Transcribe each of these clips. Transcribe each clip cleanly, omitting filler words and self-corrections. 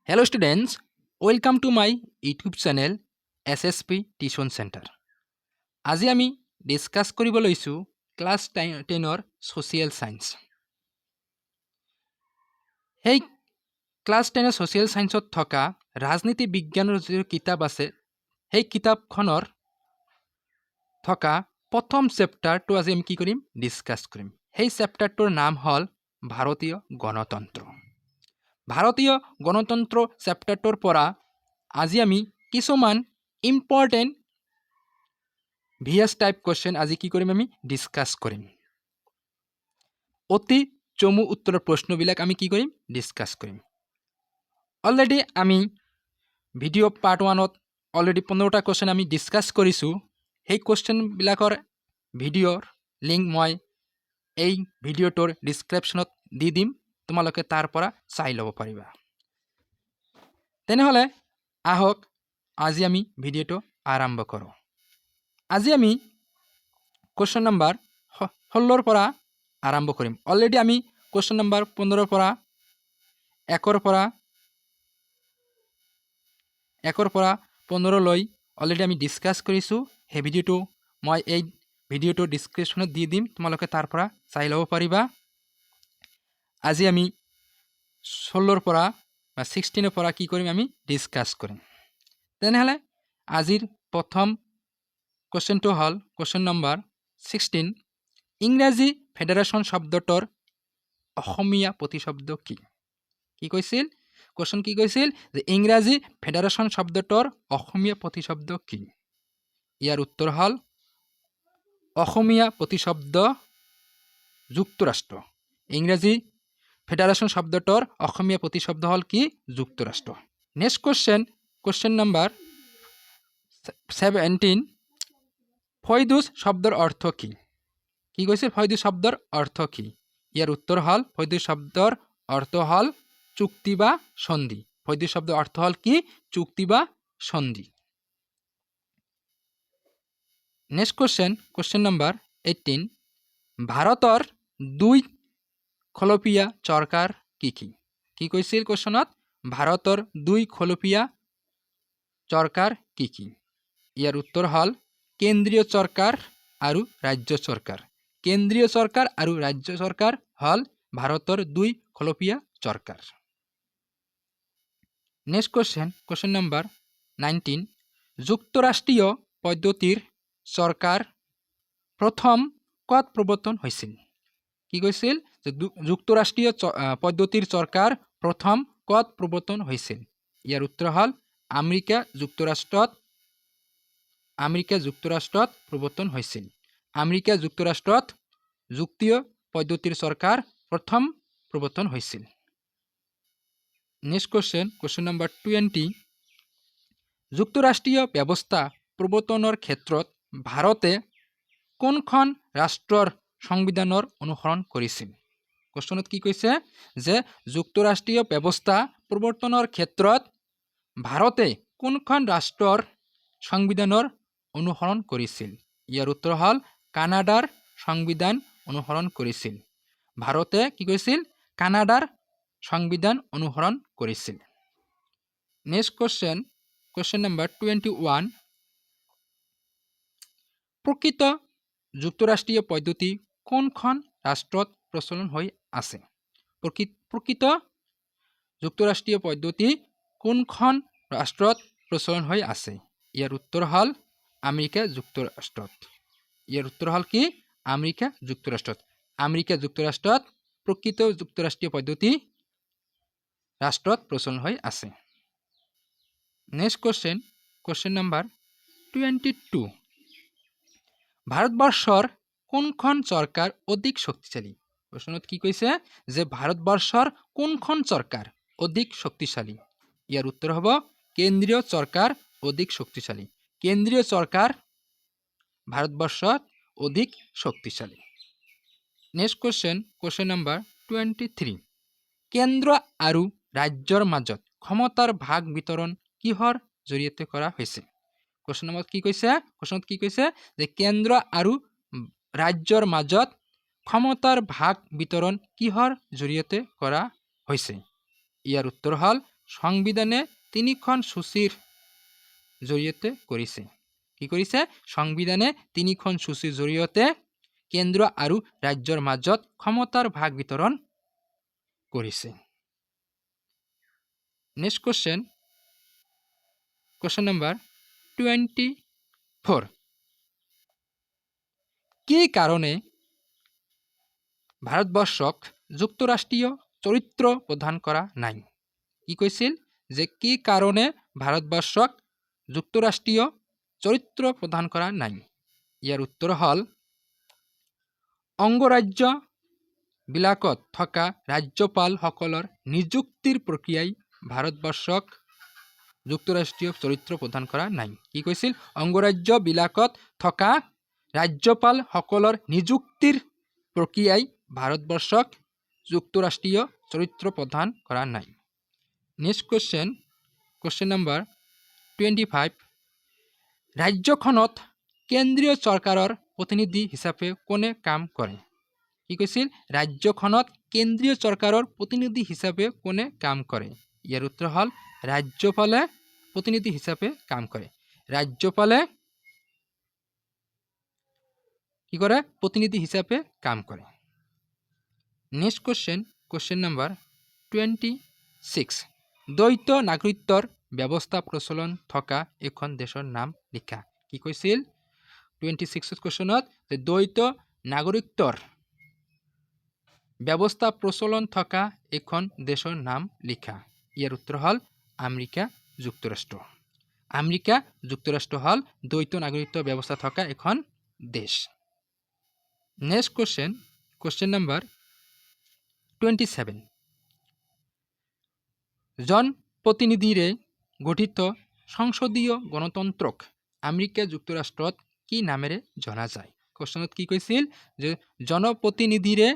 Hello students, welcome to my YouTube channel SSP Tuition Center. আজি আমি discuss কৰিব লৈছো ক্লাস 10ৰ সোশিয়াল সায়েন্স। এই ক্লাস 10ৰ সোশিয়াল সায়েন্সত থকা ৰাজনীতি বিজ্ঞানৰ যে কিতাপ আছে সেই কিতাপখনৰ থকা প্ৰথম চেপ্টাৰটো আজি আমি কি কৰিম ডিসকাস কৰিম। সেই চেপ্টাৰটোৰ নাম হ'ল ভাৰতীয় গণতন্ত্ৰ। ভাৰতীয় গণতন্ত্ৰ চেপ্টাৰটোৰ পৰা আজি আমি কিছুমান ইম্পৰ্টেন্ট VS টাইপ কোৱেশ্চন আজি কি কৰিম আমি ডিসকাস কৰিম। অতি চমু উত্তৰৰ প্ৰশ্নবিলাক আমি কি কৰিম ডিসকাস কৰিম। অলৰেডি আমি ভিডিও পাৰ্ট 1ত অলৰেডি 15টা কোৱেশ্চন আমি ডিসকাস কৰিছো। সেই কোৱেশ্চনবিলাকৰ ভিডিওৰ লিংক মই এই ভিডিওটোৰ ডেসক্ৰিপচনত দি দিম, তোমালোকে তাৰ পৰা চাই ল'ব পাৰিবা। তেনেহলে আহক আজি আমি ভিডিওটো আৰম্ভ কৰোঁ। আজি আমি কোৱেশ্চন নম্বৰ 16ৰ পৰা আৰম্ভ কৰিম। অলৰেডি আমি কোৱেশ্চন নম্বৰ 15ৰ পৰা 1ৰ পৰা 15 লৈ অলৰেডি আমি ডিসকাস কৰিছো। সেই ভিডিওটো মই এই ভিডিওটো ডেসক্ৰিপচনত দি দিম, তোমালোকে তাৰ পৰা চাই ল'ব পাৰিবা। আজি আমি 16ৰ পৰা 16ৰ পৰা কি কৰিম আমি ডিসকাস কৰিম। তেনেহলে আজিৰ প্ৰথম কোৱেশ্চনটো হ'ল কোৱেশ্চন নম্বৰ 16, ইংৰাজী ফেডাৰেশন শব্দটোৰ অসমীয়া প্ৰতিশব্দ কি? কি কৈছিল কোৱেশ্চন কি কৈছিল যে ইংৰাজী ফেডাৰেশন শব্দটোৰ অসমীয়া প্ৰতিশব্দ কি? ইয়াৰ উত্তৰ হ'ল অসমীয়া প্ৰতিশব্দ যুক্তৰাষ্ট্ৰ। ইংৰাজী ফেডাৰেশন শব্দটোৰ অসমীয়া প্ৰতিশব্দ হ'ল কি যুক্তৰাষ্ট্ৰ। নেক্সট কোৱেশ্চন নম্বৰ 17, ফৈদুজ শব্দৰ অৰ্থ কি? কি কৈছিল ফৈদুজ শব্দৰ অৰ্থ কি? ইয়াৰ উত্তৰ হ'ল ফৈদুজ শব্দৰ অৰ্থ হ'ল চুক্তি বা সন্ধি। ফৈদুজ শব্দৰ অৰ্থ হ'ল কি চুক্তি বা সন্ধি। নেক্সট কোৱেশ্চন নম্বৰ 18, ভাৰতৰ দুই খলপীয়া চৰকাৰ কি কি? কি কৈছিল কোৱেশ্চনত ভাৰতৰ দুই খলপীয়া চৰকাৰ কি কি? ইয়াৰ উত্তৰ হ'ল কেন্দ্ৰীয় চৰকাৰ আৰু ৰাজ্য চৰকাৰ। কেন্দ্ৰীয় চৰকাৰ আৰু ৰাজ্য চৰকাৰ হ'ল ভাৰতৰ দুই খলপীয়া চৰকাৰ। নেক্সট কোৱেশ্চন নম্বৰ 19, যুক্তৰাষ্ট্ৰীয় পদ্ধতিৰ চৰকাৰ প্ৰথম ক'ত প্ৰৱৰ্তন হৈছিল? কি কৈছিল যে যুক্তৰাষ্ট্ৰীয় পদ্ধতিৰ চৰকাৰ প্ৰথম ক'ত প্ৰৱৰ্তন হৈছিল? ইয়াৰ উত্তৰ হ'ল আমেৰিকা যুক্তৰাষ্ট্ৰত প্ৰৱৰ্তন হৈছিল। আমেৰিকা যুক্তৰাষ্ট্ৰত যুক্তীয় পদ্ধতিৰ চৰকাৰ প্ৰথম প্ৰৱৰ্তন হৈছিল। নেক্সট কোৱেশ্চন নম্বৰ 20, যুক্তৰাষ্ট্ৰীয় ব্যৱস্থা প্ৰৱৰ্তনৰ ক্ষেত্ৰত ভাৰতে কোনখন ৰাষ্ট্ৰৰ সংবিধানৰ অনুসৰণ কৰিছিল? কোৱেশ্চনত কি কৈছে যে যুক্তৰাষ্ট্ৰীয় ব্যৱস্থা প্ৰৱৰ্তনৰ ক্ষেত্ৰত ভাৰতে কোনখন ৰাষ্ট্ৰৰ সংবিধানৰ অনুসৰণ কৰিছিল? ইয়াৰ উত্তৰ হ'ল কানাডাৰ সংবিধান অনুসৰণ কৰিছিল। ভাৰতে কি কৈছিল কানাডাৰ সংবিধান অনুসৰণ কৰিছিল। নেক্সট কোৱেশ্চন নম্বৰ 21, প্ৰকৃত যুক্তৰাষ্ট্ৰীয় পদ্ধতি কোনখন ৰাষ্ট্ৰত প্ৰচলন হৈ আছে? প্ৰকৃত যুক্তৰাষ্ট্ৰীয় পদ্ধতি কোনখন ৰাষ্ট্ৰত প্ৰচলন হৈ আছে? ইয়াৰ উত্তৰ হ'ল আমেৰিকা যুক্তৰাষ্ট্ৰত। ইয়াৰ উত্তৰ হ'ল কি আমেৰিকা যুক্তৰাষ্ট্ৰত। আমেৰিকা যুক্তৰাষ্ট্ৰত প্ৰকৃত যুক্তৰাষ্ট্ৰীয় পদ্ধতি ৰাষ্ট্ৰত প্ৰচলন হৈ আছে। নেক্সট কোৱেশ্চন নম্বৰ 22, ভাৰতবৰ্ষৰ কোনখন চৰকাৰ অধিক শক্তিশালী? কোৱেশ্চনত কি কৈছে যে ভাৰতবৰ্ষৰ কোনখন চৰকাৰ অধিক শক্তিশালী? ইয়াৰ উত্তৰ হ'ব কেন্দ্ৰীয় চৰকাৰ অধিক শক্তিশালী। কেন্দ্ৰীয় চৰকাৰ ভাৰতবৰ্ষত অধিক শক্তিশালী। নেক্সট কোৱেশ্চন নম্বৰ 23, কেন্দ্ৰ আৰু ৰাজ্যৰ মাজত ক্ষমতাৰ ভাগ বিতৰণ কিহৰ জৰিয়তে কৰা হৈছে? কোৱেশ্চনত কি কৈছে যে কেন্দ্ৰ আৰু ৰাজ্যৰ মাজত ক্ষমতাৰ ভাগ বিতৰণ কিহৰ জৰিয়তে কৰা হৈছে? ইয়াৰ উত্তৰ হ'ল সংবিধানে তিনিখন সূচীৰ জৰিয়তে কৰিছে। কি কৰিছে? সংবিধানে তিনিখন সূচীৰ জৰিয়তে কেন্দ্ৰ আৰু ৰাজ্যৰ মাজত ক্ষমতাৰ ভাগ বিতৰণ কৰিছে। Next question, question number 24। কি কারণে ভারতবর্ষক যুক্তরাষ্ট্রীয় চরিত্র প্রদান করা নাই? কি কৈছিল? যে কি কারণে ভারতবর্ষক যুক্তরাষ্ট্রীয় চরিত্র প্রদান করা নাই? ইয়াৰ উত্তৰ হল অংগৰাজ্য বিলাকত থকা ৰাজ্যপালসকলৰ নিযুক্তিৰ প্ৰক্ৰিয়াই ভাৰতবৰ্ষক যুক্তৰাষ্ট্ৰীয় চৰিত্ৰ প্ৰদান কৰা নাই। কি কৈছিল? অংগৰাজ্য বিলাকত থকা ৰাজ্যপালসকলৰ নিযুক্তিৰ প্ৰক্ৰিয়াই ভাৰতবৰ্ষক যুক্তৰাষ্ট্ৰীয় চৰিত্ৰ প্ৰদান কৰা নাই। Next question, question number 25। ৰাজ্যখনত কেন্দ্ৰীয় চৰকাৰৰ প্ৰতিনিধি হিচাপে কোনে কাম কৰে? কি কৈছিল? ৰাজ্যখনত কেন্দ্ৰীয় চৰকাৰৰ প্ৰতিনিধি হিচাপে কোনে কাম কৰে? ইয়াৰ উত্তৰ হল ৰাজ্যপালে প্ৰতিনিধি হিচাপে কাম কৰে। ৰাজ্যপালে কি কৰে? প্ৰতিনিধি হিচাপে কাম কৰে। Next question, question number 26। দ্বৈত নাগৰিকত্বৰ ব্যৱস্থা প্ৰচলন থকা এখন দেশৰ নাম লিখা। কি কৈছিল? 26 কোশ্চেনত যে দ্বৈত নাগৰিকত্বৰ ব্যৱস্থা প্ৰচলন থকা এখন দেশৰ নাম লিখা। ইয়াৰ উত্তৰ হল আমেৰিকা যুক্তৰাষ্ট্ৰ। আমেৰিকা যুক্তৰাষ্ট্ৰ হল দ্বৈত নাগৰিকত্বৰ ব্যৱস্থা থকা এখন দেশ। Next question, question number 27। জন প্ৰতিনিধিৰে গঠিত সংসদীয় গণতন্ত্ৰক আমেৰিকা যুক্তৰাষ্ট্ৰত কি নামেৰে জনা যায়? কোশ্চেনত কি কৈছিল? যে জনপ্ৰতিনিধিৰে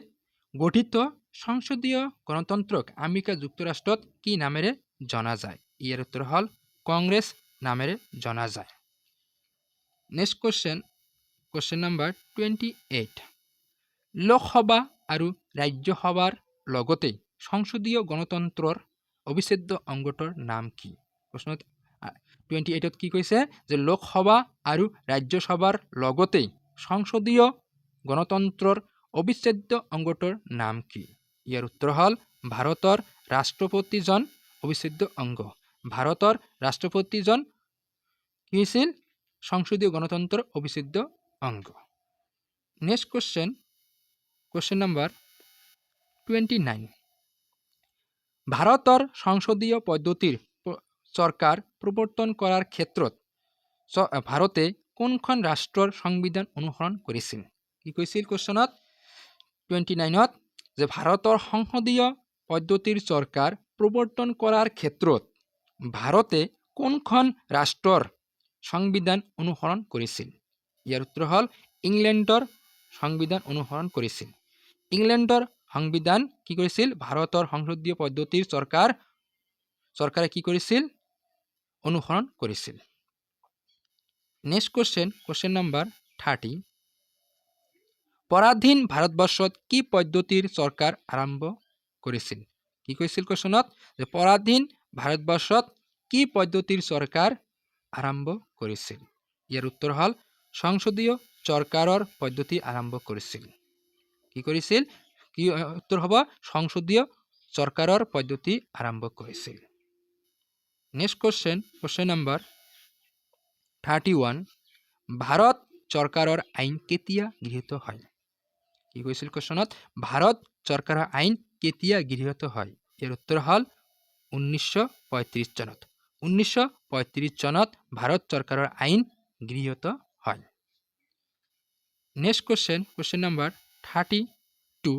গঠিত সংসদীয় গণতন্ত্ৰক আমেৰিকা যুক্তৰাষ্ট্ৰত কি নামেৰে জনা যায়? ইয়াৰ উত্তৰ হল কংগ্ৰেছ নামেৰে জনা যায়। Next question, question number 28। Lok Sabha আৰু ৰাজ্যসভাৰ লগতে সংসদীয় গণতন্ত্ৰৰ অবিচ্ছেদ্য অংগটোৰ নাম কি? প্ৰশ্নত 28ত কি কৈছে? যে লোকসভা আৰু ৰাজ্যসভাৰ লগতে সংসদীয় গণতন্ত্ৰৰ অবিচ্ছেদ্য অংগটোৰ নাম কি? ইয়াৰ উত্তৰ হল ভাৰতৰ ৰাষ্ট্ৰপতিজন অবিচ্ছেদ্য অংগ। ভাৰতৰ ৰাষ্ট্ৰপতিজন কি হৈছিল? সংসদীয় গণতন্ত্ৰৰ অবিচ্ছেদ্য অংগ। Next question, question number 29। ভাৰতৰ সংসদীয় পদ্ধতিৰ চৰকাৰ প্ৰৱৰ্তন কৰাৰ ক্ষেত্ৰত ভাৰতে কোনখন ৰাষ্ট্ৰৰ সংবিধান অনুসৰণ কৰিছিল? কি কৈছিল কোশ্চেনত 29ত? যে ভাৰতৰ সংসদীয় পদ্ধতিৰ চৰকাৰ প্ৰৱৰ্তন কৰাৰ ক্ষেত্ৰত ভাৰতে কোনখন ৰাষ্ট্ৰৰ সংবিধান অনুসৰণ কৰিছিল? ইয়াৰ উত্তৰ হল ইংলেণ্ডৰ সংবিধান অনুসৰণ কৰিছিল। ইংলেণ্ডৰ সংবিধান কি কৰিছিল? ভাৰতৰ সংসদীয় পদ্ধতিৰ চৰকাৰে কি কৰিছিল? অনুসৰণ কৰিছিল। Next question, question number 30। পৰাধীন ভাৰতবৰ্ষত কি পদ্ধতিৰ চৰকাৰ আৰম্ভ কৰিছিল? কি কৈছিল কোশ্চেনত? যে পৰাধীন ভাৰতবৰ্ষত কি পদ্ধতিৰ চৰকাৰ আৰম্ভ কৰিছিল? ইয়াৰ উত্তৰ হল সংসদীয় চৰকাৰৰ পদ্ধতি আৰম্ভ কৰিছিল। কি কৰিছিল? কি উত্তৰ হ'ব? সংসদীয় চৰকাৰৰ পদ্ধতি আৰম্ভ কৰিছিল। Next question, question number 31। Bharat চৰকাৰৰ আইন কেতিয়া গৃহীত হয়? কি কৈছিল কোশ্চেনত? ভাৰত চৰকাৰৰ আইন কেতিয়া গৃহীত হয়? ইয়াৰ উত্তৰ হল 1935 চনত। 1935 চনত ভাৰত চৰকাৰৰ আইন গৃহীত হয়। Next question, question number 32।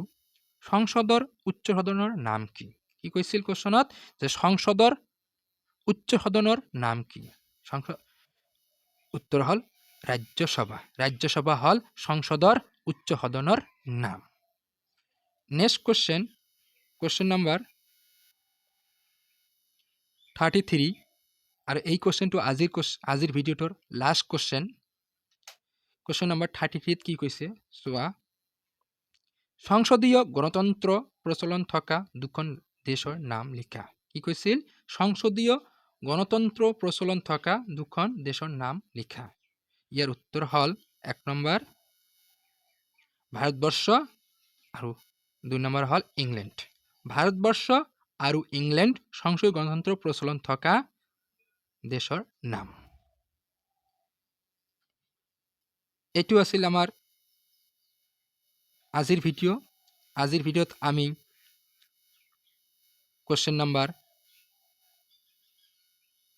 সংসদৰ উচ্চ সদনৰ নাম কি? কি কৈছিল কোশ্চেনত? যে সংসদৰ উচ্চ সদনৰ নাম কি? উত্তৰ হল ৰাজ্যসভা। ৰাজ্যসভা হল সংসদৰ উচ্চ সদনৰ নাম। Next question, question number 33। আৰু এই কোশ্চেনটো আজিৰ ভিডিঅ'টোৰ লাষ্ট কোশ্চেন। কোশ্চেন নাম্বাৰ 33ত কি কৈছে চোৱা। সংসদীয় গণতন্ত্ৰ প্ৰচলন থকা দুখন দেশৰ নাম লিখা। কি কৈছিল সংসদীয় গণতন্ত্ৰ প্ৰচলন থকা দুখন দেশৰ নাম লিখা ইয়াৰ উত্তৰ হল 1 নম্বৰ ভাৰতবৰ্ষ আৰু 2 নম্বৰ হল ইংল্যান্ড ভাৰতবৰ্ষ আৰু ইংল্যান্ড সংসদীয় গণতন্ত্ৰ প্ৰচলন থকা দেশৰ নাম এটো আছিল আমাৰ আজিৰ ভিডিঅ'ত আমি কোশ্চেন নাম্বাৰ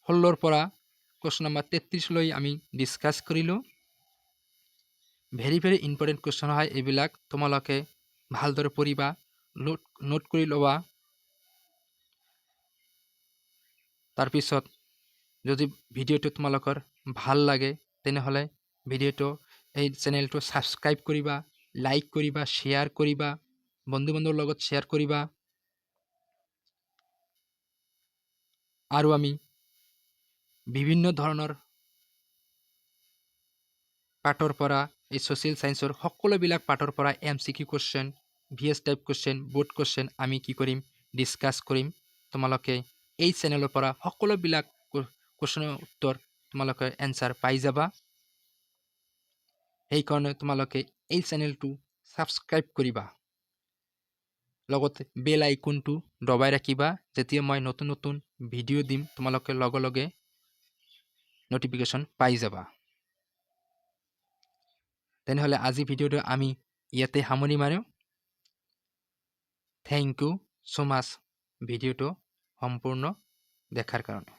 16 পৰা কোশ্চেন নাম্বাৰ 33 লৈ আমি ডিসকাস কৰিলো ভেৰি ইম্পৰ্টেন্ট কোশ্চেন হয় এইবিলাক তোমালোকে ভালদৰে পঢ়িবা নোট কৰি লবা তাৰপিছত যদি ভিডিঅ'টো তোমালোকৰ ভাল লাগে তেনেহলে ভিডিঅ'টো এই চেনেলটো সাবস্ক্ৰাইব কৰিবা লাইক কৰিবা শেয়াৰ কৰিবা বন্ধু-বান্ধৱৰ লগত শেয়াৰ কৰিবা আৰু আমি বিভিন্ন ধৰণৰ পাঠৰ পৰা এই সোশ্যাল সায়েন্সৰ সকলোবিলাক পাঠৰ পৰা MCQ question VS type question board question আমি কি কৰিম ডিসকাস কৰিম তোমালোকে এই চেনেলৰ পৰা সকলোবিলাক কোশ্চেনৰ উত্তৰ তোমালোকে এনসাৰ পাই যাবা এই কাৰণে তোমালোকে এই চেনেলটো সাবস্ক্ৰাইব কৰিবা লগতে বেল আইকনটো দবাই ৰাখিবা যেতিয়া মই নতুন ভিডিঅ' দিম তোমালোকে লগে নোটিফিকেশন পাই যাবা তেনেহলে আজি ভিডিঅ'টো আমি ইয়াতে সামৰি মাৰো থ্যাংক ইউ সো মাচ ভিডিঅ'টো সম্পূৰ্ণ দেখাৰ কাৰণে